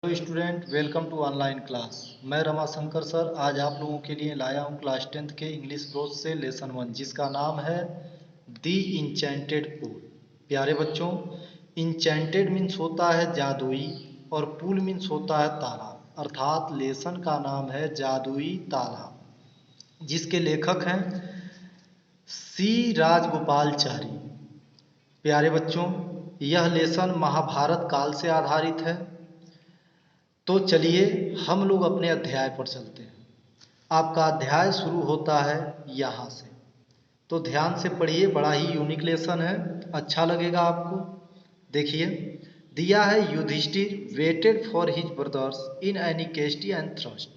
Hello student, welcome to online class. मैं Ramashankar sir आज आप लोगों के लिए लाया हूँ क्लास 10th के इंग्लिश प्रोज से लेसन 1 जिसका नाम है दी इंचेंटेड पूल। प्यारे बच्चों, इंचेंटेड मीन्स होता है जादुई और पूल मीन्स होता है तालाब, अर्थात लेसन का नाम है जादुई तालाब, जिसके लेखक हैं सी राजगोपालचारी। प्यारे बच्चों, यह लेसन महाभारत काल से आधारित है। तो चलिए हम लोग अपने अध्याय पर चलते हैं। आपका अध्याय शुरू होता है यहाँ से, तो ध्यान से पढ़िए। बड़ा ही यूनिक लेसन है, अच्छा लगेगा आपको। देखिए, दिया है Yudhishthir waited for his brothers in anxiety and thirst,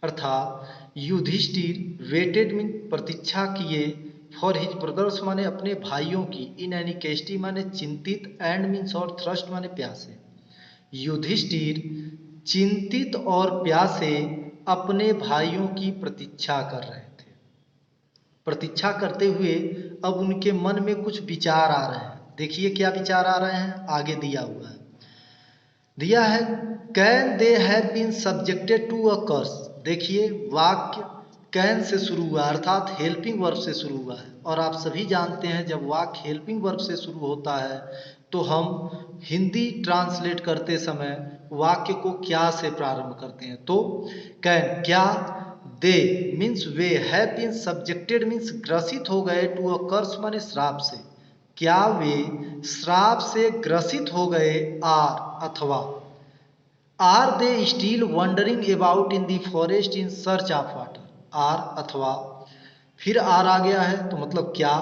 अर्थात युधिष्ठिर वेटेड मीन प्रतीक्षा किए, फॉर हिज ब्रदर्स माने अपने भाइयों की, इन एनिकेस्टी माने चिंतित, एंड मीन्स और थ्रस्ट माने प्यासे। युधिष्ठिर चिंतित और प्यासे अपने भाइयों की प्रतीक्षा कर रहे थे। प्रतीक्षा करते हुए अब उनके मन में कुछ विचार आ रहे हैं। देखिए क्या विचार आ रहे हैं, आगे दिया हुआ है। दिया है can they have been subjected to a curse. देखिए, वाक्य कैन से शुरू हुआ अर्थात हेल्पिंग वर्ब से शुरू हुआ है, और आप सभी जानते हैं जब वाक्य हेल्पिंग वर्ब से शुरू होता है तो हम हिंदी ट्रांसलेट करते समय वाक्य को क्या से प्रारंभ करते हैं। तो कैन, क्या, they means we, have been subjected means ग्रसित हो गए, टू अ कर्स माने श्राप से, क्या वे श्राप से ग्रसित हो गए, आर अथवा, are they still wandering about in the forest in search of water, are अथवा, फिर आर आ गया है तो मतलब क्या,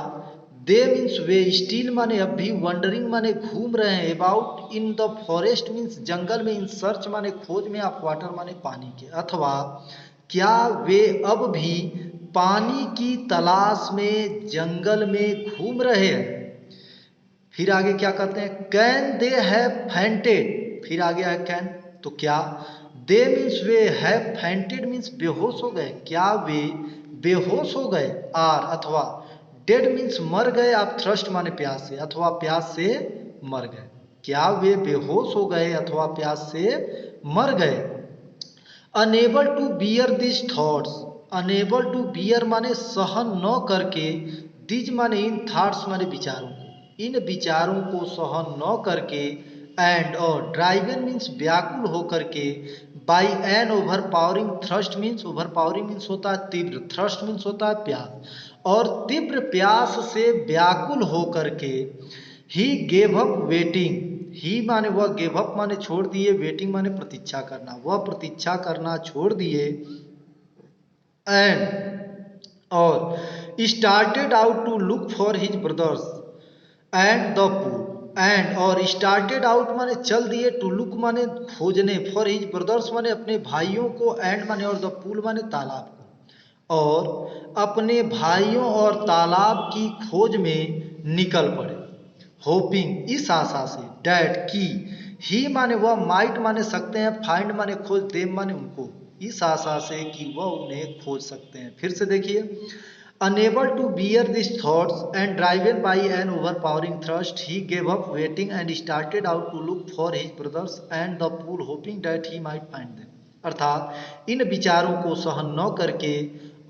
दे मीन्स वे, स्टिल माने अब भी, वंडरिंग माने घूम रहे हैं, about in the forest means जंगल में, इन सर्च माने खोज में, ऑफ वाटर माने पानी के, अथवा क्या वे अब भी पानी की तलाश में जंगल में घूम रहे हैं। फिर आगे क्या कहते हैं, कैन दे हैव फेंटेड, फिर आ गया है कैन, तो क्या, they means we, have fainted means बेहोश हो गए, क्या वे बेहोश हो गए, आर अथवा, डेड मीन्स मर गए, आप थ्रस्ट माने प्यास से, अथवा प्यास से मर गए, क्या वे बेहोश हो गए अथवा प्यास से मर गए। Unable to bear this thoughts, unable to bear माने सहन न करके, दिज माने इन थॉट्स माने विचारों को, इन विचारों को सहन न करके, एंड और ड्राइवन मीन्स व्याकुल होकर के, by an overpowering thrust means, overpowering means होता है तीव्र, थ्रस्ट मीन्स होता है प्यास, और तीव्र प्यास से व्याकुल होकर के, ही गेव अप वेटिंग, ही माने वह, गेव अप माने छोड़ दिए, वेटिंग माने प्रतीक्षा करना, वह प्रतीक्षा करना छोड़ दिए, एंड और started out to look for his brothers and the pool, and और स्टार्टेड आउट माने चल दिए, टू लुक माने खोजने, फॉर हिज ब्रदर्स माने अपने भाइयों को, एंड माने और, द पूल माने तालाब को, और अपने भाइयों और तालाब की खोज में निकल पड़े। होपिंग इस आशा से, डैट की, ही माने वह, माइट माने सकते हैं, फाइंड माने खोज, देम माने उनको, इस आशा से कि वह उन्हें खोज सकते हैं। फिर से देखिए, unable to bear this thoughts and driven by an overpowering thrust, he gave up waiting and started out to look for his brothers and the pool, hoping that he might find them, अर्थात इन विचारों को सहन न करके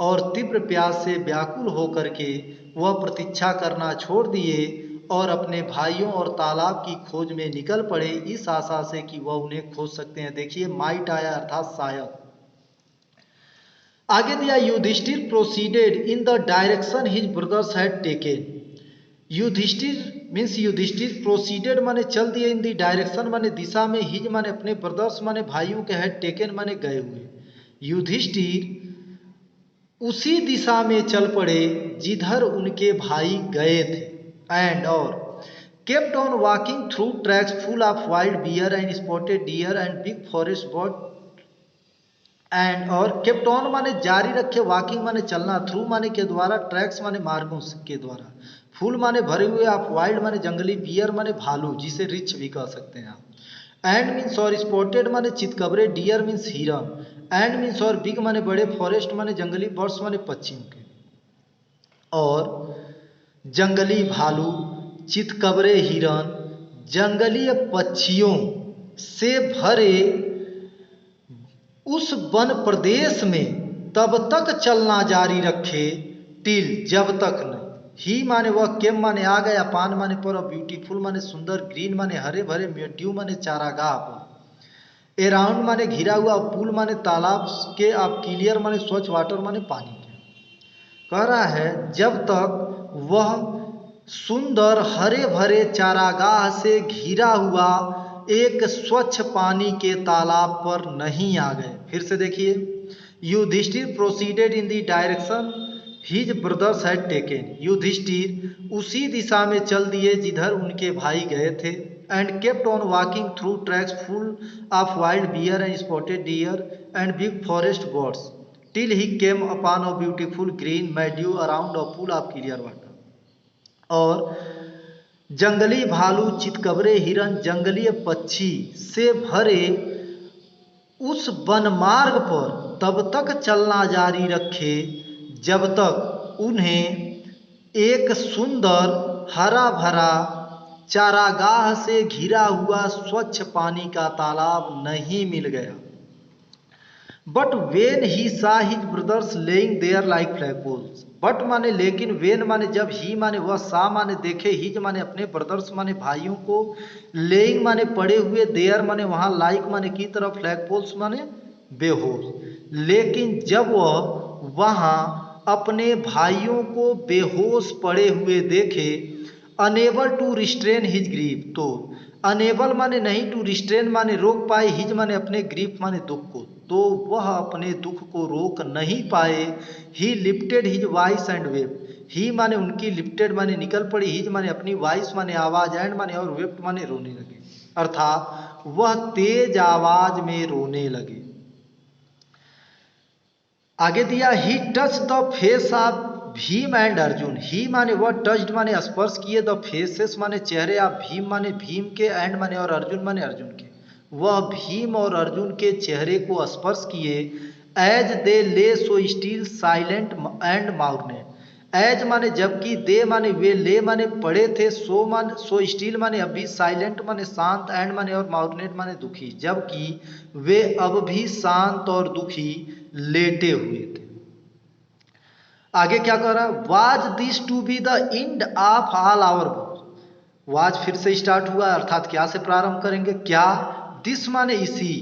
और तीव्र प्यास से व्याकुल होकर के वह प्रतीक्षा करना छोड़ दिए और अपने भाइयों और तालाब की खोज में निकल पड़े, इस आशा से कि वह उन्हें खोज सकते हैं। देखिए, माइट आया अर्थात शायद। आगे दिया, Yudhishthir proceeded in the direction his brothers had taken, Yudhishthir means Yudhishthir, proceeded माने चल दिए, इन दी डायरेक्शन माने दिशा में, हिज माने अपने, ब्रदर्स माने भाइयों के, हैड टेकन माने गए हुए, युधिष्ठिर उसी दिशा में चल पड़े जिधर उनके भाई गए थे, एंड और kept on walking through tracks full of wild bear and spotted deer and big forest bird, and और केप्ट ऑन माने जारी रखे, वॉकिंग माने चलना, थ्रू माने के द्वारा, ट्रैक्स माने मार्गों के द्वारा, फुल माने भरे हुए, ऑफ वाइल्ड माने जंगली, बियर माने भालू जिसे रिच भी कह सकते हैं आप, एंड मीन्स और, स्पॉटेड माने चितकबरे, डियर मीन्स हिरन, एंड मीन्स और, बिग माने बड़े, फॉरेस्ट माने जंगली, बर्ड्स माने पक्षियों के, और जंगली भालू, चितकबरे हिरन, जंगली पक्षियों से भरे उस वन प्रदेश में तब तक चलना जारी रखे टिल जब तक नहीं। ही माने वह, केम माने आ गया, पान माने पर, ब्यूटीफुल माने सुंदर, ग्रीन माने हरे भरे, मेड्यू माने चारागाह पर, एराउंड माने घिरा हुआ, पूल माने तालाब के, आप क्लियर माने स्वच्छ, वाटर माने पानी के। कह रहा है जब तक वह सुंदर हरे भरे चारागाह से घिरा हुआ एक स्वच्छ पानी के तालाब पर नहीं आ गए। फिर से देखिए, Yudhishthir proceeded in the direction his brothers had taken. Yudhishthir उसी दिशा में चल दिए जिधर उनके भाई गए थे। And kept on walking through tracks full of wild bear and spotted deer and big forest gods till he came upon a beautiful green meadow around a pool of clear water। और जंगली भालू, चितकबरे, हिरन, जंगली पक्षी से भरे उस वनमार्ग पर तब तक चलना जारी रखे जब तक उन्हें एक सुंदर हरा भरा चारागाह से घिरा हुआ स्वच्छ पानी का तालाब नहीं मिल गया। But when he saw his brothers lying there like flagpoles. But माने लेकिन, वेन माने जब, ही माने वह, सा माने देखे, हिज माने अपने, ब्रदर्स माने भाइयों को, लेइंग माने पड़े हुए, देयर माने वहाँ, लाइक माने की तरह, फ्लैगपोल्स माने बेहोश। लेकिन जब वह वहाँ अपने भाइयों को बेहोश पड़े हुए देखे, unable to restrain his grief, तो अनेबल माने नहीं, टू रिस्ट्रेन माने रोक पाए, हिज माने अपने, ग्रीफ माने दुख को, तो वह अपने दुख को रोक नहीं पाए। He lifted his voice and wept. He माने उनकी, लिफ्टेड माने निकल पड़ी, हिज माने अपनी, वॉइस माने आवाज, एंड माने और, वेप्ट माने रोने लगे, अर्थात वह तेज आवाज में रोने लगे। आगे दिया, he touch the face of Bhim and Arjun. He माने वह, टच्ड माने स्पर्श किए, द फेसेस माने चेहरे, ऑफ भीम माने भीम के, एंड माने और, अर्जुन माने अर्जुन के। वह भीम और अर्जुन के चेहरे को स्पर्श किए। As they lay so still silent and माउग्नेट। एज माने जबकि, दे माने वे, ले माने पड़े थे, सो माने सो, स्टिल माने अभी, साइलेंट माने शांत, एंड माने और, माउग्नेट माने दुखी, जबकि वे अब भी शांत और दुखी लेटे हुए थे। आगे क्या कह रहा है, was this to be the end of all our wars. Was फिर से स्टार्ट हुआ, अर्थात क्या से प्रारंभ करेंगे, क्या, दिस माने इसी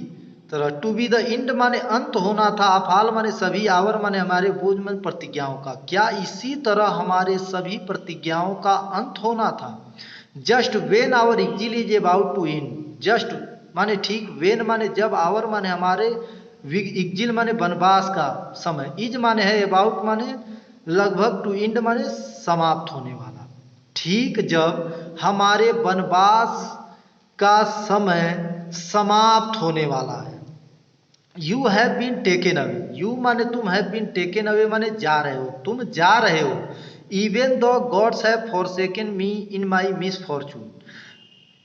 तरह, टू बी द एंड माने अंत होना था, ऑफ ऑल माने सभी, आवर माने हमारे, बोझ में प्रतिज्ञाओं का, क्या इसी तरह हमारे सभी प्रतिज्ञाओं का अंत होना था। Just when our exile is about to end. Just माने ठीक, वेन माने जब, आवर माने हमारे, एक्जिल माने वनवास का समय, इज माने है, अबाउट माने लगभग, टू एंड माने समाप्त होने वाला, ठीक जब हमारे वनवास का समय समाप्त होने वाला है। You have been taken away. You माने तुम, हैव बीन टेकन अवे माने जा रहे हो, तुम जा रहे हो। Even the gods have forsaken me in my misfortune.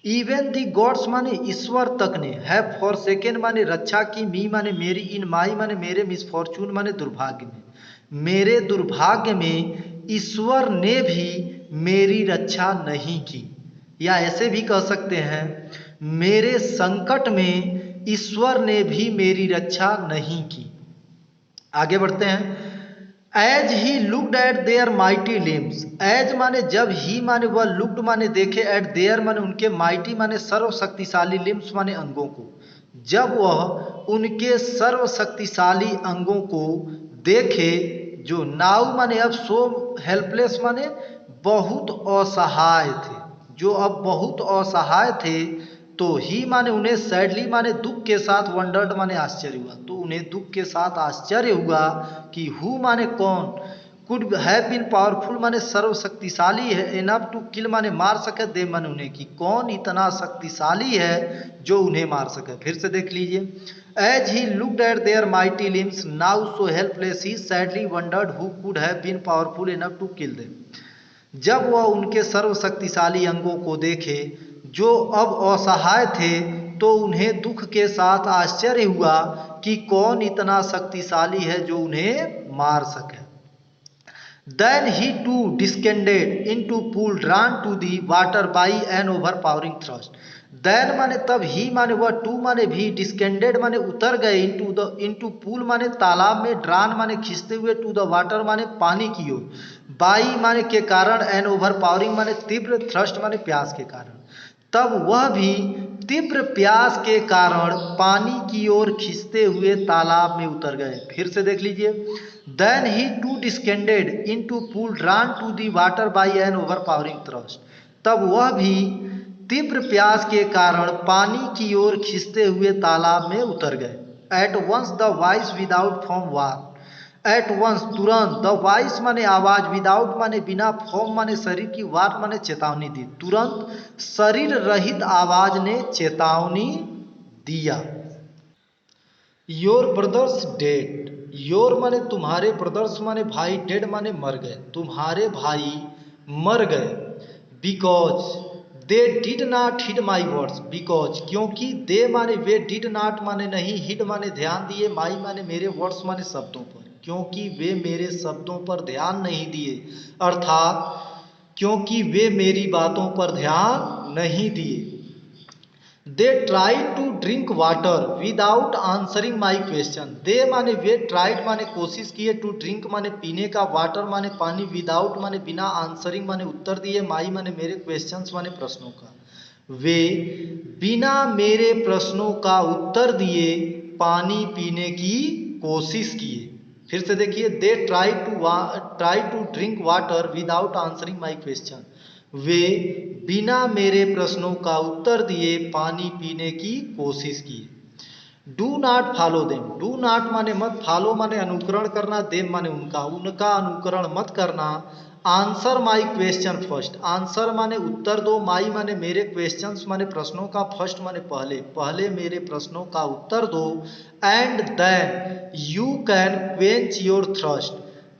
Even the gods माने ईश्वर तक ने, हैव फॉरसेकन माने रक्षा की, मी माने मेरी, इन माई माने मेरे, मिसफॉर्चून माने दुर्भाग्य में, मेरे दुर्भाग्य में ईश्वर ने भी मेरी रक्षा नहीं की। या ऐसे भी कह सकते हैं, मेरे संकट में ईश्वर ने भी मेरी रक्षा नहीं की। आगे बढ़ते हैं, as he looked at their mighty limbs. As माने जब, ही माने वह, लुक्ड माने देखे, एट देयर माने उनके, माइटी माने सर्वशक्तिशाली, लिम्स माने अंगों को, जब वह उनके सर्वशक्तिशाली अंगों को देखे, जो नाउ माने अब, सो हेल्पलेस माने बहुत असहाय थे, जो अब बहुत असहाय थे, तो ही माने उन्हें, सैडली माने दुख के साथ, वंडर्ड माने आश्चर्य हुआ, तो उन्हें दुख के साथ आश्चर्य हुआ कि हु माने कौन, कुड हैव बीन पावरफुल माने सर्वशक्तिशाली है, इनफ टू किल माने मार सके, दे माने उन्हें, कि कौन इतना शक्तिशाली है जो उन्हें मार सके। फिर से देख लीजिए, as he looked at their mighty limbs now so helpless, he sadly wondered who could have been powerful enough to kill them. जब वह उनके सर्वशक्तिशाली अंगों को देखे जो अब असहाय थे, तो उन्हें दुख के साथ आश्चर्य हुआ कि कौन इतना शक्तिशाली है जो उन्हें मार सके। Then he too descended into pool, drawn to the water by an overpowering thrust. Then माने तब, ही माने वह, टू माने भी, डिस्केंडेड माने उतर गए, इनटू पूल माने तालाब में, ड्रान माने खींचते हुए, टू द वाटर माने पानी की ओर, बाई माने के कारण, एन ओवर पावरिंग माने तीव्र, थ्रस्ट माने प्यास के कारण। तब वह भी तीव्र प्यास के कारण पानी की ओर खींचते हुए तालाब में उतर गए। फिर से देख लीजिए, then he too descended into pool drawn to the water by an overpowering thirst. तब वह भी तीव्र प्यास के कारण पानी की ओर खींचते हुए तालाब में उतर गए। At once the voice without form war, at once तुरंत, द वॉइस माने आवाज, विदाउट माने बिना, फॉर्म माने शरीर की, वार माने चेतावनी दी, तुरंत शरीर रहित आवाज ने चेतावनी दिया। योर ब्रदर्स डेड, योर माने तुम्हारे, ब्रदर्स माने भाई, डेड माने मर गए, तुम्हारे भाई मर गए। Because they did not heed my words, because क्योंकि, दे माने वे, डिड नॉट माने नहीं, हिड माने ध्यान दिए, माई माने मेरे, वर्ड्स माने शब्दों पर, क्योंकि वे मेरे शब्दों पर ध्यान नहीं दिए, अर्थात क्योंकि वे मेरी बातों पर ध्यान नहीं दिए। They try to drink water without answering my question, they माने वे, ट्राइड माने कोशिश किए, टू ड्रिंक माने पीने का, वाटर माने पानी, विदाउट माने बिना, आंसरिंग माने उत्तर दिए, माई माने मेरे, क्वेश्चंस माने प्रश्नों का। वे बिना मेरे प्रश्नों का उत्तर दिए पानी पीने की कोशिश किए। फिर से देखिए, they try to drink water without answering my question, वे बिना मेरे प्रश्नों का उत्तर दिए पानी पीने की कोशिश की। Do not follow them, do not माने मत, फॉलो माने अनुकरण करना, देम माने उनका, उनका अनुकरण मत करना। Answer my question first, answer माने उत्तर दो, माई माने मेरे, क्वेश्चंस माने प्रश्नों का, फर्स्ट माने पहले, पहले मेरे प्रश्नों का उत्तर दो। And then you can quench your thrust,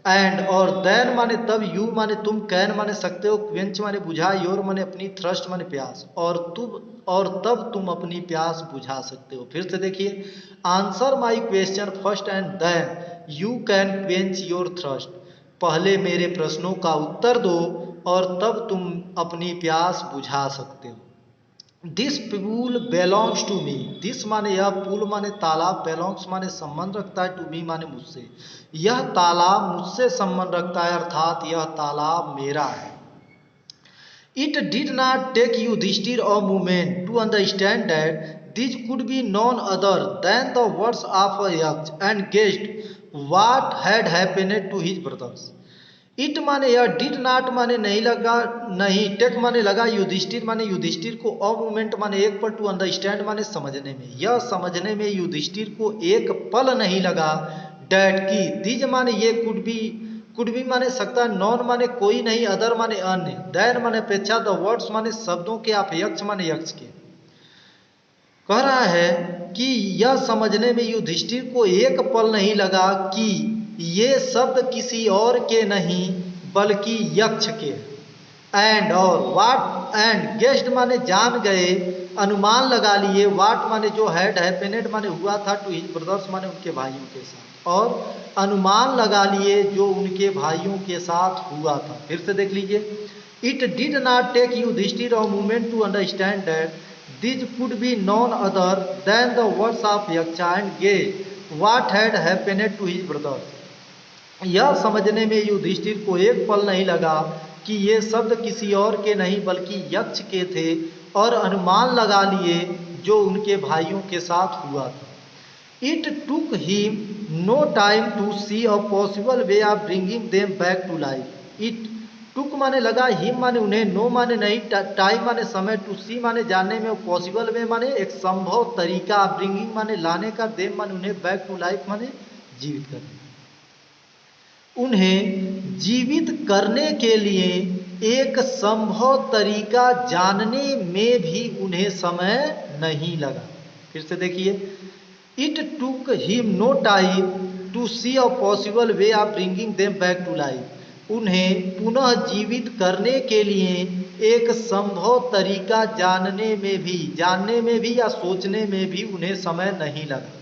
and और देन माने तब, यू माने तुम, कैन माने सकते हो, क्वेंच माने बुझा, योर माने अपनी, थ्रस्ट माने प्यास, और तब तुम अपनी प्यास बुझा सकते हो। फिर से देखिए, answer my question first and then you can quench your thrust, पहले मेरे प्रश्नों का उत्तर दो और तब तुम अपनी प्यास बुझा सकते हो। This pool belongs to me, this माने यह, पूल माने तालाब, बिलोंग्स माने संबंध रखता है, टू मी माने मुझसे, यह तालाब मुझसे संबंध रखता है, अर्थात यह तालाब मेरा है। It did not take Yudhishthir a moment to understand that this could be none other than the words of a Yaksha and guessed what had happened to his brothers. It माने यह, डिड नॉट माने नहीं लगा, नहीं, टेक माने लगा, युधिष्ठिर माने युधिष्ठिर को, अ मोमेंट माने एक पल, टू अंडरस्टैंड माने समझने में, यह समझने में युधिष्ठिर को एक पल नहीं लगा, डैट की, दिज माने ये, कुड भी माने सकता है, नॉन माने कोई नहीं, अदर माने अन्य, दैन माने अपेक्षा, द वर्ड्स माने शब्दों के, आप यक्ष माने यक्ष के। कह रहा है कि यह समझने में युधिष्ठिर को एक पल नहीं लगा कि ये शब्द किसी और के नहीं बल्कि यक्ष के। एंड और, वाट एंड गेस्ट माने जान गए, अनुमान लगा लिए, वाट माने जो, हैड हैपेनेड माने हुआ था, टू हिज ब्रदर्स माने उनके भाइयों के साथ, और अनुमान लगा लिए जो उनके भाइयों के साथ हुआ था। फिर से देख लीजिए, it did not take Yudhishthir a moment to understand that this could be none other than the words of Yaksha and guessed what had happened to his brothers. यह समझने में युधिष्ठिर को एक पल नहीं लगा कि ये शब्द किसी और के नहीं बल्कि यक्ष के थे, और अनुमान लगा लिए जो उनके भाइयों के साथ हुआ था। It took him no time to see a possible way of bringing them back to life. It took माने लगा, हिम माने उन्हें, नो माने नहीं, टाइम माने समय, टू सी माने जानने में, पॉसिबल वे माने एक संभव तरीका, ब्रिंगिंग माने लाने का, देम माने उन्हें, बैक टू लाइफ माने जीवित करने, उन्हें जीवित करने के लिए एक संभव तरीका जानने में भी उन्हें समय नहीं लगा। फिर से देखिए, it took him no time to see a possible way of bringing them back to life. उन्हें पुनः जीवित करने के लिए एक संभव तरीका जानने में भी या सोचने में भी उन्हें समय नहीं लगा।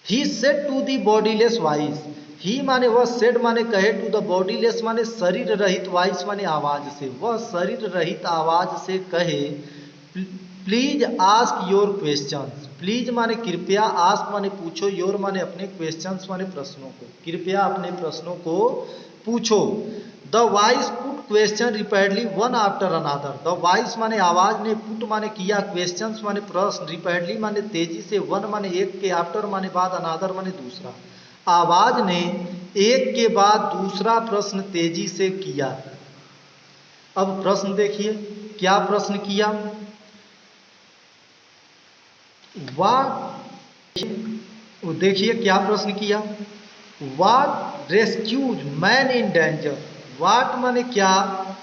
He said to the bodiless voice, he माने वह, सेड माने कहे, टू द बॉडीलेस माने शरीर रहित, वॉइस माने आवाज से, वह शरीर रहित आवाज से कहे, please ask your questions. Please माने कृपया, आस्क माने पूछो, योर माने अपने, क्वेश्चंस माने प्रश्नों को, कृपया अपने प्रश्नों को पूछो। The voice put question repeatedly one after another. The voice माने आवाज ने, पुट माने किया, क्वेश्चंस माने प्रश्न, रिपीटेडली माने तेजी से, वन माने एक के, आफ्टर माने बाद, अनदर माने दूसरा। आवाज ने एक के बाद दूसरा प्रश्न तेजी से किया। अब प्रश्न देखिए, क्या प्रश्न किया? देखिए क्या प्रश्न किया। What rescues man in danger. What माने क्या,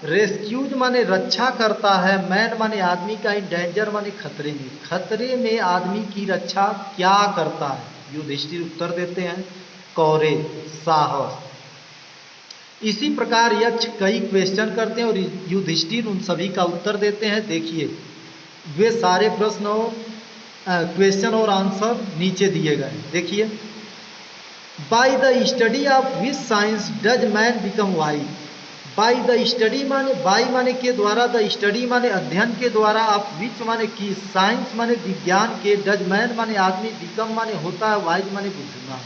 रेस्क्यूज माने रक्षा करता है, मैन माने आदमी का, इन डेंजर माने खतरे में, खतरे में आदमी की रक्षा क्या करता है? युधिष्ठिर उत्तर देते हैं, कौरे, साहस। इसी प्रकार यक्ष कई क्वेश्चन करते हैं और युधिष्ठिर उन सभी का उत्तर देते हैं। देखिए वे सारे प्रश्न क्वेश्चन और आंसर नीचे दिए गए। देखिए, by the study of which science does man become wise. By the study माने, बाय माने के द्वारा, द स्टडी माने अध्ययन के द्वारा, ऑफ विच माने की, साइंस माने विज्ञान के, डज मैन माने आदमी, बिकम माने होता है, वाइज माने बुद्धिमान।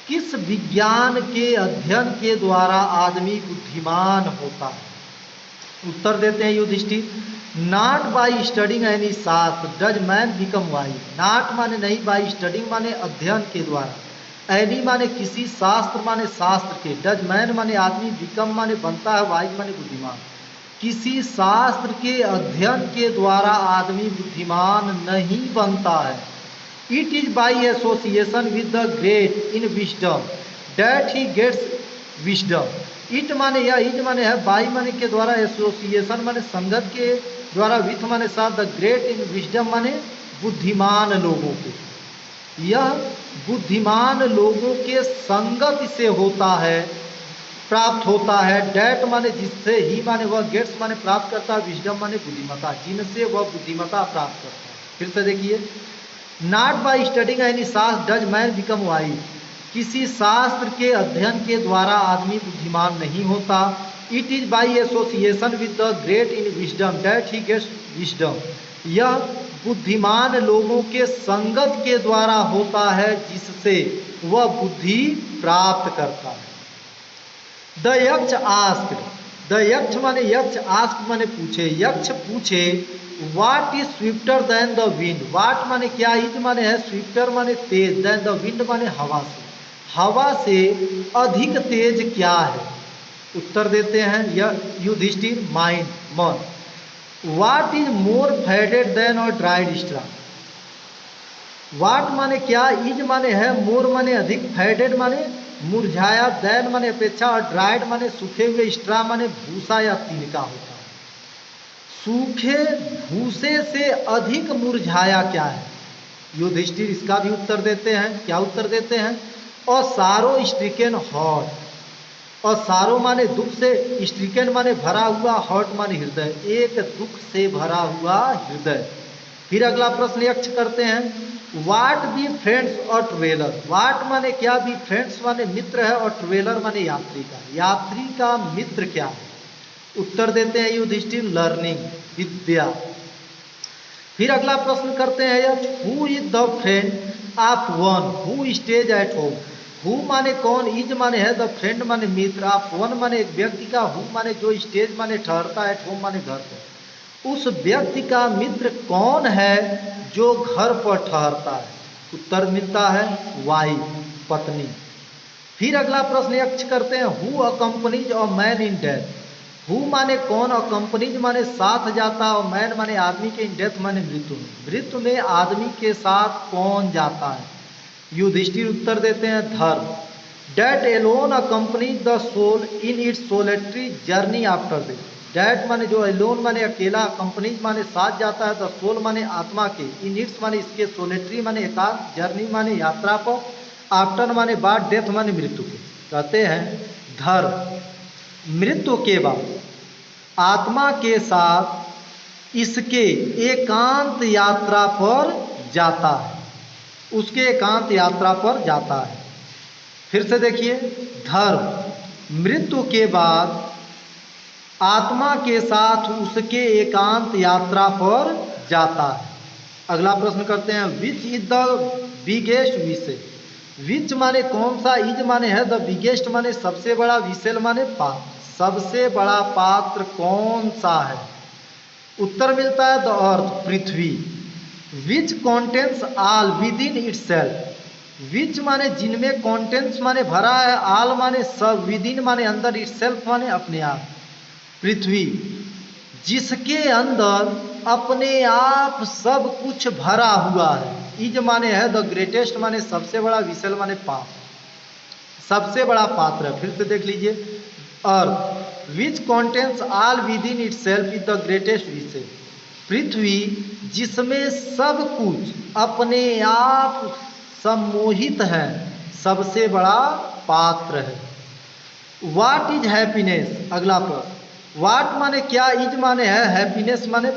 किस विज्ञान के अध्ययन के द्वारा आदमी बुद्धिमान होता है? उत्तर देते हैं Yudhishthira, not by studying any shastra does man become wise. Not माने नहीं, बाई स्टडिंग माने अध्ययन के द्वारा, एनी माने किसी, शास्त्र माने शास्त्र के, डज मैन माने आदमी, बिकम माने बनता है, वाइज माने बुद्धिमान। किसी शास्त्र के अध्ययन के द्वारा आदमी बुद्धिमान नहीं बनता है। It is by association with the great in wisdom that he gets wisdom. It माने या, इज माने है, बाई माने के द्वारा, एसोसिएशन माने संगत के द्वारा, विथ माने साथ, द ग्रेट इन विजडम माने बुद्धिमान लोगों के। यह बुद्धिमान लोगों के संगत से होता है, प्राप्त होता है। डैट माने जिससे, ही माने वह, गेट्स माने प्राप्त करता है, विजडम माने बुद्धिमता, जिनसे वह बुद्धिमता प्राप्त करता है। फिर से देखिए, not by studying any shastra does man become wise. किसी शास्त्र के अध्ययन के द्वारा आदमी बुद्धिमान नहीं होता। It is by association with the great in wisdom that he gets wisdom. यह बुद्धिमान लोगों के संगत के द्वारा होता है, जिससे वह बुद्धि प्राप्त करता है। द यक्ष आस्क्ड। द यक्ष माने यक्ष, आस्क माने पूछे, यक्ष पूछे, what is swifter than the wind. What माने क्या, इज माने है, स्विफ्टर माने तेज, देन द विंड माने हवा से, हवा से अधिक तेज क्या है? उत्तर देते हैं युधिष्ठिर, माइंड, मन। What is more faded than और ड्राइड स्ट्रा। वाट माने क्या, इज माने है, मोर माने अधिक, फेडेड माने मुरझाया, देन माने अपेक्षा, और ड्राइड माने सूखे हुए, स्ट्रा माने भूसा या तिनका होता है। सूखे भूसे से अधिक मुरझाया क्या है? युधिष्ठिर इसका भी उत्तर देते हैं। क्या उत्तर देते हैं? और सारो स्ट्रिकेन हॉट। और सारो माने दुख से, स्ट्रिकेन माने भरा हुआ, हॉट माने हृदय, एक दुख से भरा हुआ हृदय। फिर अगला प्रश्न यक्ष करते हैं, वाट बी फ्रेंड्स और ट्रेवलर। वाट माने क्या, बी फ्रेंड्स माने मित्र है, और ट्रेवलर माने यात्री का, यात्री का मित्र क्या है? उत्तर देते हैं युधिष्ठिर, लर्निंग, विद्या। फिर अगला प्रश्न करते हैं यक्ष, who is the friend of one who stays at home. Who माने कौन, इज माने है, द फ्रेंड माने मित्र, ऑफ वन माने एक व्यक्ति का, हु माने जो, स्टेज माने ठहरता, एट होम माने घर पर। उस व्यक्ति का मित्र कौन है जो घर पर ठहरता है? उत्तर मिलता है, वाइफ, पत्नी। फिर अगला प्रश्न यक्ष करते हैं, who accompanies a man in death. Who माने कौन, अकम्पनीज माने साथ जाता, और मैन माने आदमी के, इन डेथ माने मृत्यु में। मृत्यु में आदमी के साथ कौन जाता है? युधिष्ठिर उत्तर देते हैं, धर्म। That alone accompanies the soul in its solitary journey after death. That माने जो, एलोन माने अकेला, कंपनीज माने साथ जाता है, द सोल माने आत्मा के, इन इट्स माने इसके, सोलेटरी माने एकांत, जर्नी माने यात्रा पर, आफ्टर माने बाद, डेथ माने मृत्यु के। कहते हैं धर्म मृत्यु के बाद आत्मा के साथ इसके एकांत यात्रा पर जाता है, उसके एकांत यात्रा पर जाता है। फिर से देखिए, धर्म मृत्यु के बाद आत्मा के साथ उसके एकांत यात्रा पर जाता है। अगला प्रश्न करते हैं, विच इज द बिगेस्ट विशेल। विच माने कौन सा, इज माने है, द बिगेस्ट माने सबसे बड़ा, विशेल माने पात्र। सबसे बड़ा पात्र कौन सा है? उत्तर मिलता है द अर्थ, पृथ्वी। Which contains all within itself. Which माने जिनमें, कॉन्टेंस माने भरा है, ऑल माने सब, विद इन माने अंदर, इटसेल्फ माने अपने आप। पृथ्वी जिसके अंदर अपने आप सब कुछ भरा हुआ है। इज माने है द ग्रेटेस्ट माने सबसे बड़ा, विशेल माने पात्र, सबसे बड़ा पात्र है। फिर से देख लीजिए, earth which contains all within itself is the greatest vessel. पृथ्वी जिसमें सब कुछ अपने आप सम्मोहित है, सबसे बड़ा पात्र है। What is happiness. अगला प्रश्न, व्हाट माने क्या, इज माने है, हैप्पीनेस माने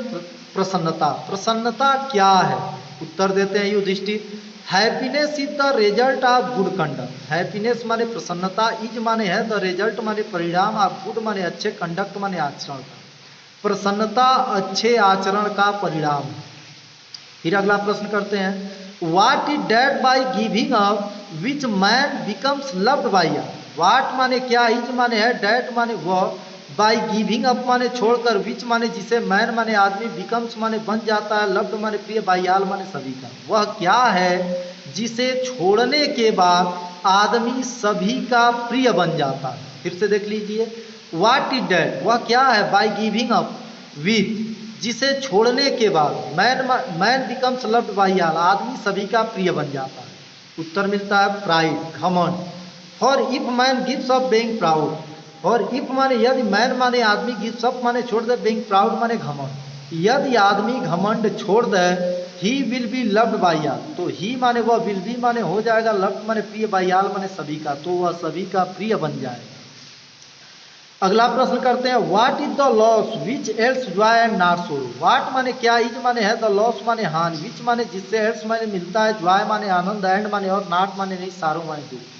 प्रसन्नता। प्रसन्नता क्या है? उत्तर देते हैं Yudhishthir, happiness is the result of good conduct. Happiness माने प्रसन्नता, इज माने है, द रिजल्ट माने परिणाम, ऑफ गुड माने अच्छे, कंडक्ट माने आचरण का। प्रसन्नता अच्छे आचरण का परिणाम है। फिर अगला प्रश्न करते हैं, what is that by giving up which man becomes loved by a. What माने क्या, इज माने है, डेट माने वह, बाय गिविंग अप माने छोड़कर, विच माने जिसे, मैन माने आदमी, बिकम्स माने बन जाता है, लव्ड माने प्रिय, बाय ऑल माने सभी का। वह क्या है जिसे छोड़ने के बाद आदमी सभी का प्रिय बन जाता है? फिर से देख लीजिए, व्हाट इज डेट, वह क्या है, बाय गिविंग अप विच जिसे छोड़ने के बाद, man becomes loved by all आदमी सभी का प्रिय बन जाता है। उत्तर मिलता है प्राइड, घमंड। For if man gives up being proud. और इफ माने यदि, मैन माने आदमी, गिव्स अप माने छोड़ दे, बीइंग प्राउड माने घमंड। यदि आदमी घमंड छोड़ दे, he will be loved by all, तो ही माने वह, विल बी माने हो जाएगा, लव्ड माने प्रिय, बाय ऑल माने सभी का, तो वह सभी का प्रिय बन जाएगा। अगला प्रश्न करते हैं, what is the loss which else Joy and not sorrow. What माने क्या, इज माने है, द लॉस माने हानि, विच माने जिससे, एल्स माने मिलता है, जॉय माने आनंद, एंड माने और, नॉट माने नहीं, सारो माने दुख।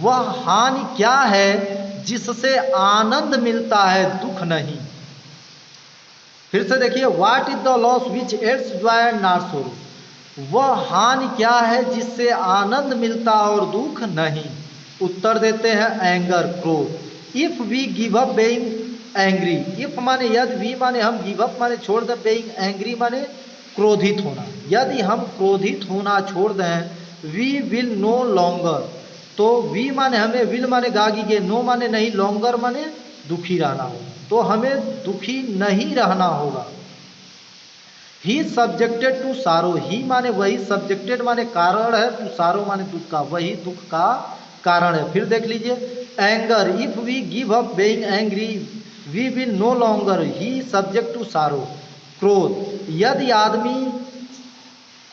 वह हानि क्या है जिससे आनंद मिलता है, दुख नहीं। फिर से देखिए, what is the loss which else Joy and not sorrow. वह हानि क्या है जिससे आनंद मिलता और दुख नहीं। उत्तर देते हैं एंगर, क्रोध। If we give up being angry. If माने यदि, वी माने हम, गिव अप माने छोड़ दे, बीइंग एंग्री माने क्रोधित होना। यदि हम क्रोधित होना छोड़ दें, वी विल नो लॉन्गर, तो वी माने हमें, विल माने गागी के, नो माने नहीं, लॉन्गर माने दुखी रहना होगा, तो हमें दुखी नहीं रहना होगा। ही सब्जेक्टेड टू सारो। ही माने वही, सब्जेक्टेड माने कारण है, टू सारो माने दुख का, वही दुख का कारण है। फिर देख लीजिए, anger if we give up being angry we will no longer be subject to sorrow. क्रोध, यदि आदमी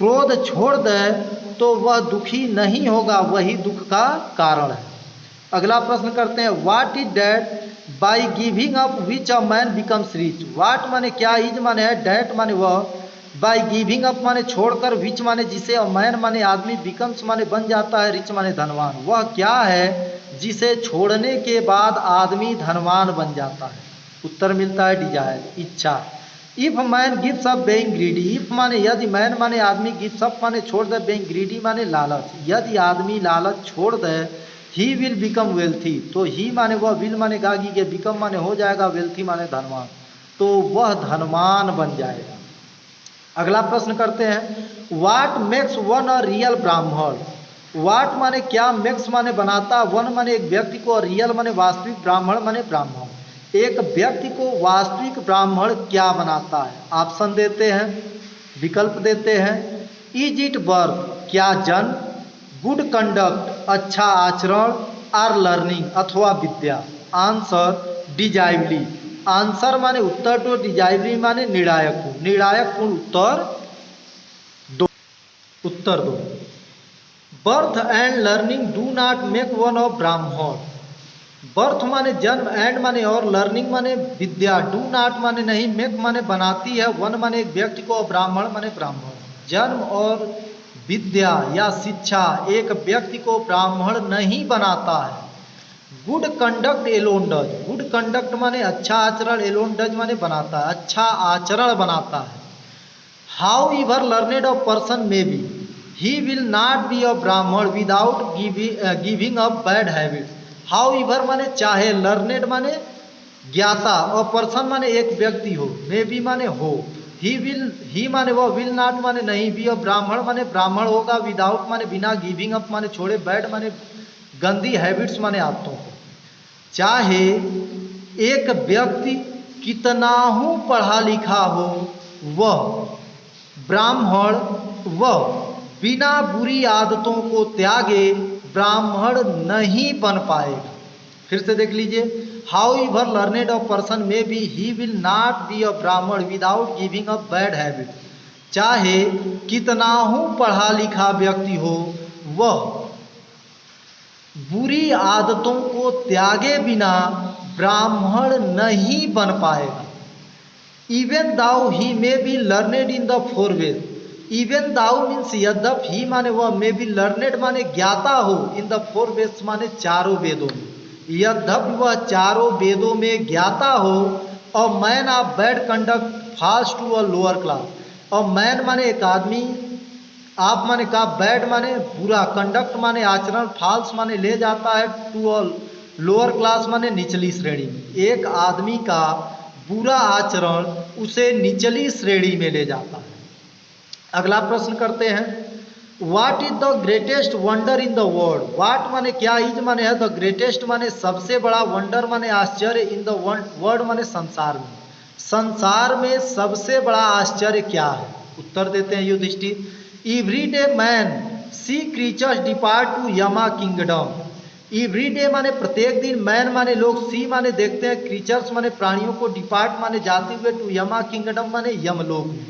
क्रोध छोड़ दे तो वह दुखी नहीं होगा, वही दुख का कारण है। अगला प्रश्न करते हैं, what is that by giving up which a man becomes rich. What माने क्या, इज माने है, डेट माने वह, बाय गिविंग अप माने छोड़कर, विच माने जिसे, और मैन माने आदमी, बिकम्स माने बन जाता है, रिच माने धनवान। वह क्या है जिसे छोड़ने के बाद आदमी धनवान बन जाता है? उत्तर मिलता है डिजायर, इच्छा। If man gives up being greedy. If माने यदि, मैन माने आदमी, गिव्स अप माने छोड़ दे, बीइंग ग्रीडी माने लालच। यदि आदमी लालच छोड़ दे, ही विल बिकम वेल्थी, तो ही माने वह, विल माने गागी के, बिकम माने हो जाएगा, वेल्थी माने धनवान, तो वह धनवान बन जाएगा। अगला प्रश्न करते हैं, what makes one a real ब्राह्मण। व्हाट माने क्या, मेक्स माने बनाता, वन माने एक व्यक्ति को, रियल माने वास्तविक, ब्राह्मण माने ब्राह्मण। एक व्यक्ति को वास्तविक ब्राह्मण क्या बनाता है? ऑप्शन देते हैं, विकल्प देते हैं, इज इट बर्थ, क्या जन्म, गुड कंडक्ट, अच्छा आचरण, आर लर्निंग, अथवा विद्या। आंसर डिजाइवली। आंसर माने उत्तर तो, डिजाइवली माने निर्णायक पूर्ण। निर्णायक पूर्ण उत्तर दो, उत्तर दो। Birth and learning do not make one of ब्राह्मण। बर्थ माने जन्म, एंड माने और, लर्निंग माने विद्या, डू नॉट माने नहीं, मेक माने बनाती है, वन माने एक व्यक्ति को, ब्राह्मण माने ब्राह्मण। जन्म और विद्या या शिक्षा एक व्यक्ति को ब्राह्मण नहीं बनाता है। Good conduct alone does. Good conduct माने अच्छा आचरण, एलोन डज माने बनाता है, अच्छा आचरण बनाता है। However learned a person may be, he will not be a Brahmin without giving up bad habits. However माने चाहे, लर्नेड माने ज्ञाता, और पर्सन माने एक व्यक्ति हो, मे बी माने हो, ही माने वह, विल नॉट माने नहीं, बी अ ब्राह्मण माने ब्राह्मण होगा, विदाउट माने बिना, गिविंग अप माने छोड़े, बैड माने गंदी, हैबिट्स माने आदतों को। चाहे एक व्यक्ति कितना ही पढ़ा लिखा हो, वह ब्राह्मण वह बिना बुरी आदतों को त्यागे ब्राह्मण नहीं बन पाएगा। फिर से देख लीजिए, however learned a person may be, he will not be a Brahmin without giving up bad habit. चाहे कितना ही पढ़ा लिखा व्यक्ति हो, वह बुरी आदतों को त्यागे बिना ब्राह्मण नहीं बन पाएगा। Even though he may be learned in the four Veda, even though means यद्यप, ही माने वह, मे बी लर्नेड माने ज्ञाता हो, इन द फोर वेद्स माने चारों वेदों में, यद्यप वह चारों वेदों में ज्ञाता हो, और man of bad conduct falls to a lower class, और मैन माने एक आदमी, आप माने का, बैड माने बुरा, कंडक्ट माने आचरण, फॉल्स माने ले जाता है, टू अ लोअर क्लास माने निचली श्रेणी में। एक आदमी का बुरा आचरण उसे निचली श्रेणी में ले जाता है। अगला प्रश्न करते हैं, what is the greatest wonder in the world. What माने क्या, इज माने है, द ग्रेटेस्ट माने सबसे बड़ा, वंडर माने आश्चर्य, इन द वर्ल्ड माने संसार में, संसार में सबसे बड़ा आश्चर्य क्या है। उत्तर देते हैं Yudhishthir, every day man see creatures depart to Yama kingdom. Every day माने प्रत्येक दिन, मैन माने लोग, सी माने देखते हैं, क्रीचर्स माने प्राणियों को, डिपार्ट माने जाते हुए, टू यमा किंगडम माने यमलोक में।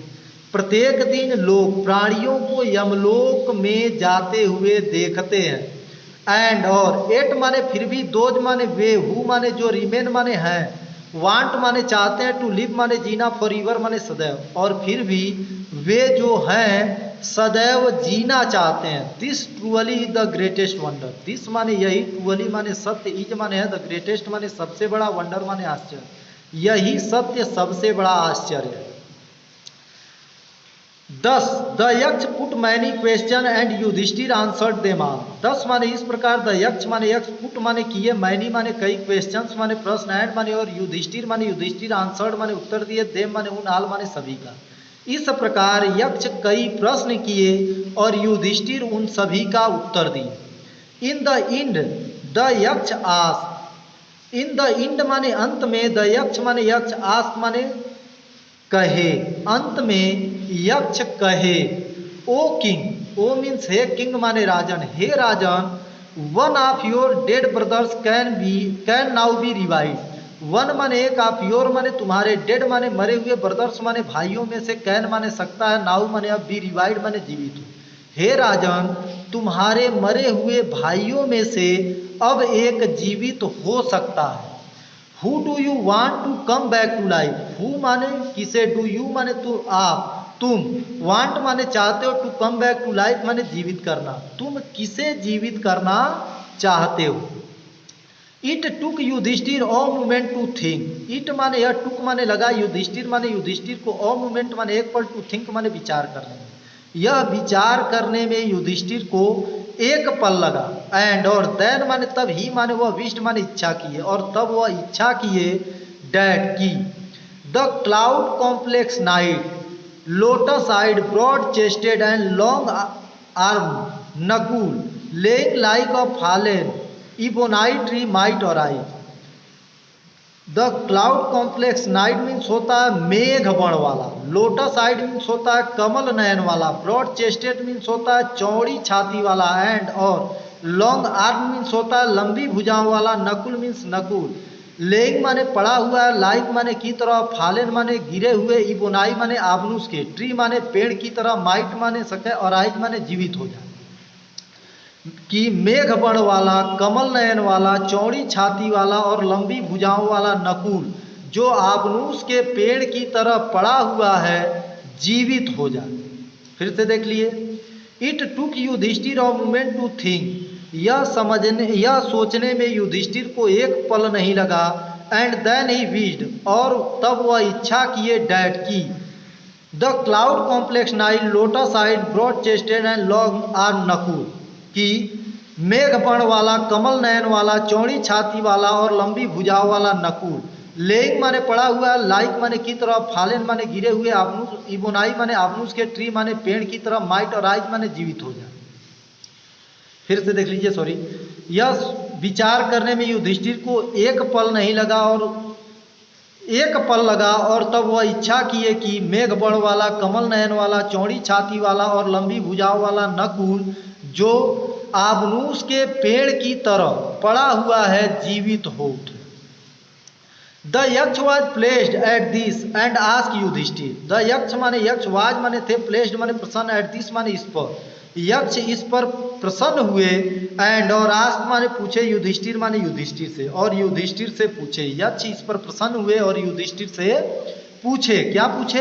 प्रत्येक दिन लोग प्राणियों को यमलोक में जाते हुए देखते हैं। एंड और, एट माने फिर भी, दोज माने वे, हु माने जो, रिमेन माने हैं, वांट माने चाहते हैं, टू लिव माने जीना, फॉर एवर माने सदैव, और फिर भी वे जो हैं सदैव जीना चाहते हैं। This truly is the greatest wonder, this माने यही, ट्रूअली माने सत्य, इज माने है, द ग्रेटेस्ट माने सबसे बड़ा, वंडर माने आश्चर्य, यही सत्य सबसे बड़ा आश्चर्य है। 10 the Yaksha put many question and Yudhishthir answered them all. 10 माने इस प्रकार, द यक्ष माने यक्ष, पुट माने किए, मैनी माने कई, क्वेश्चंस माने प्रश्न, एंड माने और, युधिष्ठिर माने युधिष्ठिर, आंसर्ड माने उत्तर दिए, देम माने उन, आल माने सभी का। इस प्रकार यक्ष कई प्रश्न किए और युधिष्ठिर उन सभी का उत्तर दिए। इन द इंड द यक्ष आस्क्ड, इन द इंड माने अंत में, द यक्ष माने यक्ष, आस्क्ड माने कहे, अंत में यक्ष कहे, ओ किंग, ओ मीन्स हे किंग माने राजन, हे राजन, one of your dead brothers can now be revive. One माने एक, ऑफ योर माने तुम्हारे, डेड माने मरे हुए, ब्रदर्स माने भाइयों में से, कैन माने सकता है, नाउ माने अब, बी रिवाइव माने जीवित हो। हे राजन, तुम्हारे मरे हुए भाइयों में से अब एक जीवित हो सकता है। Who do you want to come back to life, who माने किसे, डू यू माने तू, आप, तुम, वांट माने चाहते हो, to come back to life माने जीवित करना, तुम किसे जीवित करना चाहते हो। It took Yudhishthir a moment to think, it माने यह, टुक माने लगा, युधिष्ठिर माने युधिष्ठिर को, अ मोमेंट माने एक पल, टू थिंक माने विचार करने में, यह विचार करने में युधिष्ठिर को एक पल लगा। एंड और, देन माने तब, ही माने वह, विष्ट माने इच्छा किए, और तब वह इच्छा किए, डैट की, the cloud complex night, lotus eyed, broad chested and long arm Nakula, lying like a fallen ebonite tree might arrive. The cloud complex night means होता है मेघ बण वाला, लोटस आइड मीन्स होता है कमल नयन वाला, ब्रॉड चेस्टेड मीन्स होता है चौड़ी छाती वाला, एंड और, लॉन्ग आर्म मीन्स होता है लंबी भुजाओं वाला, नकुल मीन्स नकुल, लेइंग माने पड़ा हुआ है, लाइक माने की तरह, फालेन माने गिरे हुए, इबोनाई माने आबनूस के, ट्री माने पेड़ की तरह, माइट माने सके, और आइज माने जीवित हो जाए। कि मेघ बण वाला, कमल नयन वाला, चौड़ी छाती वाला और लंबी भुजाओं वाला नकुल, जो आबनूस के पेड़ की तरह पड़ा हुआ है, जीवित हो जाए। फिर से देख लिए, it took Yudhishthir a moment to think, यह समझने, यह सोचने में युधिष्ठिर को एक पल नहीं लगा। एंड देन ही विश्ड, और तब वह इच्छा किए, डैट की, the cloud complexioned lotus eyed broad chested and long आर नकुल, कि मेघ बर्ण वाला, कमल नयन वाला, चौड़ी छाती वाला और लंबी भुजाओं वाला नकुल। लेइंग माने पड़ा हुआ, लाइक माने की तरह, फालेन माने गिरे हुए, आबनूस, इबोनाई माने आबनूस के, ट्री माने पेड़ की तरह, माइट और राइज माने जीवित हो जाए। फिर से देख लीजिए, सॉरी। यह विचार करने में युधिष्ठिर को एक पल लगा और तब वह इच्छा किए कि मेघ बर्ण वाला, कमल नयन वाला, चौड़ी छाती वाला और लंबी भुजाओं वाला नकुल, जो आबनूस के पेड़ की तरह पड़ा हुआ है, जीवित हो उठे। The Yaksha was pleased at this and ask Yudhishthir. The Yaksha माने यक्ष, वाज माने थे, प्लेस्ड माने प्रसन्न, एट दिस माने इस पर। यक्ष इस पर प्रसन्न हुए, एंड और आस्क माने पूछे, युधिष्ठिर माने युधिष्ठिर से, और युधिष्ठिर से पूछे। यक्ष इस पर प्रसन्न हुए और युधिष्ठिर से पूछे। क्या पूछे?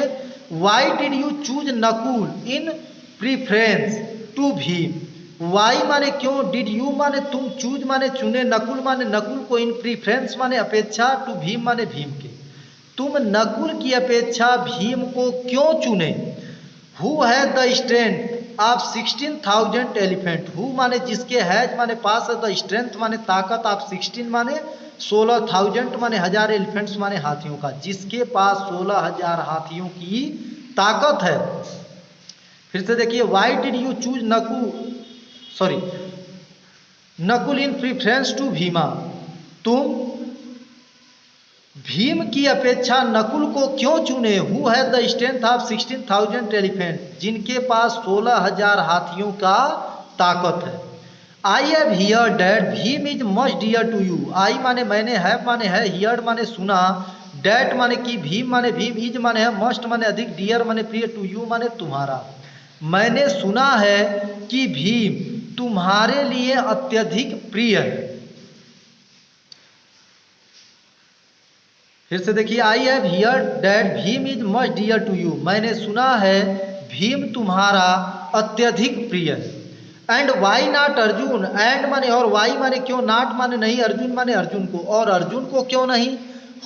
Why did you choose Nakul in preference to Bhim. Why माने क्यों, डिड यू माने तुम, चूज माने चुने, नकुल माने नकुल को, इन प्रीफरेंस माने अपेक्षा, टू भीम माने भीम के। तुम नकुल की अपेक्षा भीम को क्यों चुने? हु है the strength of 16,000 elephant. Who माने जिसके, हैज माने पास, द स्ट्रेंथ माने ताकत, ऑफ 16 माने 16,000 माने हजार, एलिफेंट्स माने हाथियों का, जिसके पास 16,000 हाथियों की ताकत है। फिर से देखिए, why did you choose Nakul in preference to Bhima. तुम भीम की अपेक्षा नकुल को क्यों चुने? हु है द स्ट्रेंथ ऑफ 16,000 एलिफेंट, जिनके पास 16,000 हाथियों का ताकत है। I have hear that Bhim is much dear to you. I माने मैंने, हैव माने है, हियर माने सुना, डैट माने कि, भीम माने भीम, इज माने है, मस्ट माने अधिक, डियर माने प्रिय, टू यू माने तुम्हारा। मैंने सुना है कि भीम तुम्हारे लिए अत्यधिक प्रिय है। फिर से देखिए, I have hear that Bhim is much dear to you. मैंने सुना है भीम तुम्हारा अत्यधिक प्रिय है। And why not Arjun. And माने और, वाई माने क्यों, नॉट माने नहीं, अर्जुन माने अर्जुन को, और अर्जुन को क्यों नहीं।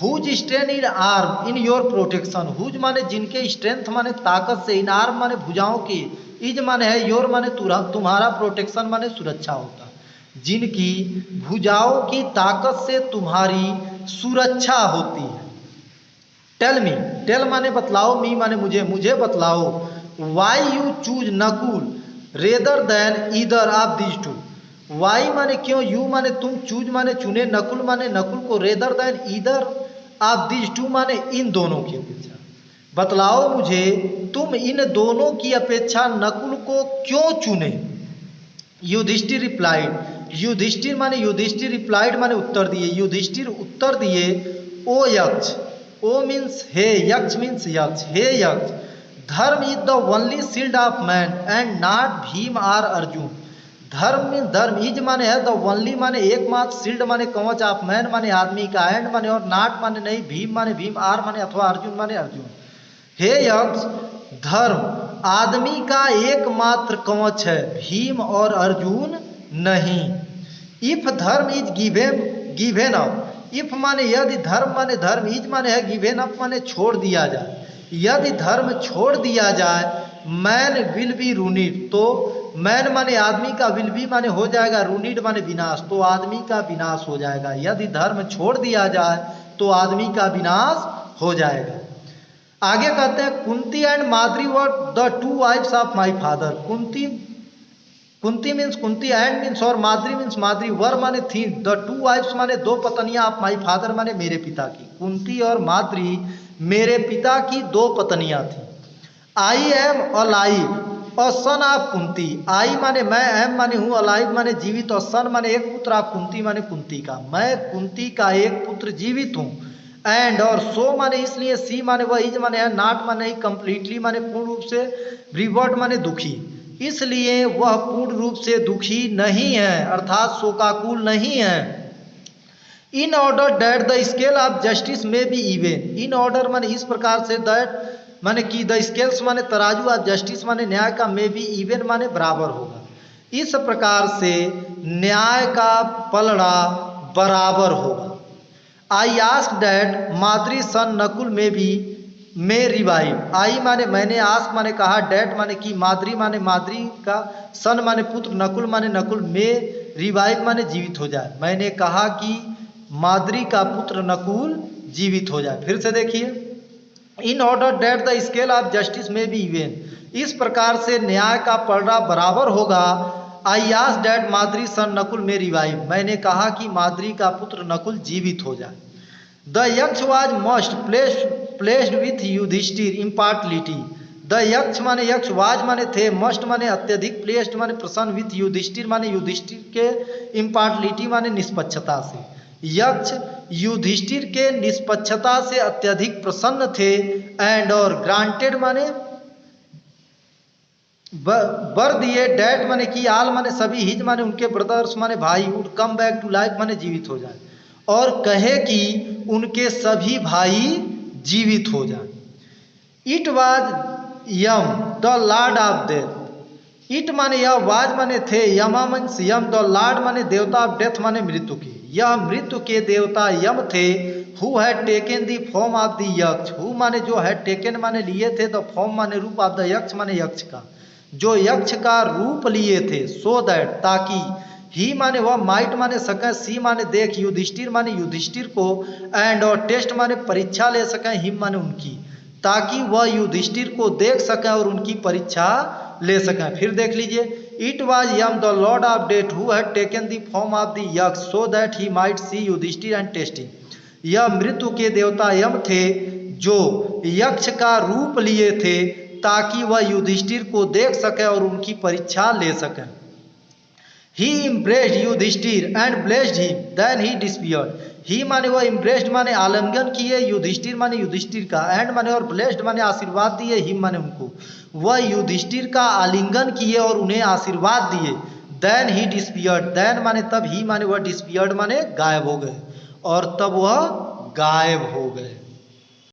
Whose strength in arm in your protection. Whose माने जिनके, स्ट्रेंथ माने ताकत से, इन आर्म माने भुजाओं की, इज माने है, योर माने तुम्हारा, प्रोटेक्शन माने सुरक्षा होता, जिनकी भुजाओं की ताकत से तुम्हारी सुरक्षा होती है। टेल मी, टेल माने बतलाओ, मी माने मुझे, मुझे बतलाओ। Why you choose Nakula rather than either of these two. Why माने क्यों, यू माने तुम, चूज माने चुने, नकुल माने नकुल को, rather than either of these to माने इन दोनों की अपेक्षा। बतलाओ मुझे तुम इन दोनों की अपेक्षा नकुल को क्यों चुने। युधिष्ठिर रिप्लाइड। युधिष्ठिर माने युधिष्ठिर, रिप्लाइड माने उत्तर दिए। युधिष्ठिर उत्तर दिए, ओ यक्ष, ओ मीन्स हे, यक्ष मीन्स यक्ष, हे Yaksha, dharma is the only shield of man and not Bhim or Arjun. Dharma mean, धर्म, इज माने है, द ओनली माने एकमात्र, शील्ड माने कवच, ऑफ मैन माने आदमी का, एंड माने और, नॉट माने नहीं, भीम माने भीम, आर माने अथवा, अर्जुन माने अर्जुन। हे यक्ष, धर्म आदमी का एकमात्र कवच है, भीम और अर्जुन नहीं। इफ धर्म इज गिवेन अप। इफ माने यदि, धर्म माने धर्म, इज माने है, गिवेन अप माने छोड़ दिया जाए। यदि धर्म छोड़ दिया जाए, मैन विल बी रूनिड। तो मैन माने आदमी का, विल बी माने हो जाएगा, रूनिड माने विनाश, तो आदमी का विनाश हो जाएगा। यदि धर्म छोड़ दिया जाए तो आदमी का विनाश हो जाएगा। आगे कहते हैं, Kunti and Madri were the two wives of my father. Kunti means Kunti, and means और, माद्री मीन्स माद्री, वर माने थी, द टू वाइफ्स माने दो पत्नियां, ऑफ माई फादर माने मेरे पिता की। कुंती और माद्री मेरे पिता की दो पत्नियां थी। I am alive a son of Kunti. I माने मैं, एम माने हूँ, अलाइव माने जीवित, और सन माने एक पुत्र, ऑफ कुंती माने कुंती का। मैं कुंती का एक पुत्र जीवित हूँ। एंड और, सो माने इसलिए, सी माने वह, इज माने है, नॉट माने नहीं, कंप्लीटली माने पूर्ण रूप से, रिवर्ट माने दुखी, इसलिए वह पूर्ण रूप से दुखी नहीं है, अर्थात शोकाकुल नहीं है। In order that the scale of justice may be even. In order माने इस प्रकार से, दैट माने कि, द स्केल्स माने तराजू, ऑफ जस्टिस माने न्याय का, में बी इवन माने बराबर होगा। इस प्रकार से न्याय का पलड़ा बराबर होगा। I ask that Madri son Nakul में बी में रिवाइव। आई माने मैंने, आस्क माने कहा, डैट माने की, माद्री माने माद्री का, सन माने पुत्र, नकुल माने नकुल, में रिवाइव माने जीवित हो जाए। मैंने कहा कि माद्री का पुत्र नकुल जीवित हो जाए। फिर से देखिए, in order that the scale of justice may be even, इस प्रकार से न्याय का पलड़ा बराबर होगा। I ask that Madri son Nakul may revive, मैंने कहा कि माद्री का पुत्र नकुल जीवित हो जाए। The Yaksha was must placed with Yudhishthira impartiality, the Yaksha माने यक्ष, वाज माने थे, मस्ट माने अत्यधिक, प्लेस्ड माने प्रसन्न, विथ युधिष्ठिर माने युधिष्ठिर के, इम्पार्टलिटी माने निष्पक्षता से। यक्ष युधिष्ठिर के निष्पक्षता से अत्यधिक प्रसन्न थे। एंड और ग्रांटेड माने बर दिए, डैट माने की, आल माने सभी, हिज माने उनके, ब्रदर्स माने भाई, would come back to life माने जीवित हो जाए, और कहे कि उनके सभी भाई जीवित हो जाए। It was Yama the lord of death, it माने यह, वाज माने थे, यमा मीन्स यम, द लॉर्ड माने देवता, ऑफ डेथ माने मृत्यु के, यह मृत्यु के देवता यम थे। Who had taken the form of the यक्ष, हु माने जो, हैड टेकन माने लिए थे, द फॉर्म माने रूप, ऑफ द यक्ष माने यक्ष का, जो यक्ष का रूप लिए थे। सो दैट ताकि, ही माने वह, माइट माने सके, सी माने देख, युधिष्ठिर माने युधिष्ठिर को, एंड और टेस्ट माने परीक्षा ले सकें, हिम माने उनकी, ताकि वह युधिष्ठिर को देख सकें और उनकी परीक्षा ले सकें। फिर देख लीजिए, it was Yama the lord of death who had taken the form of the Yaksha so that he might see Yudhishthira and testing, यह मृत्यु के देवता यम थे जो यक्ष का रूप लिए थे ताकि वह युधिष्ठिर को देख सके और उनकी परीक्षा ले सके। He impressed Yudhishthira and blessed him then he disappeared, he माने वह, इम्प्रेस्ड माने आलिंगन किए, युधिष्ठिर माने युधिष्ठिर का, एंड माने और, ब्लेस्ड माने आशीर्वाद दिए, हिम माने उनको, वह युधिष्ठिर का आलिंगन किए और उन्हें आशीर्वाद दिए। देन ही डिस्पियर्ड, देन माने तब, ही माने वह, डिस्पियर्ड माने गायब हो गए, और तब वह गायब हो गए।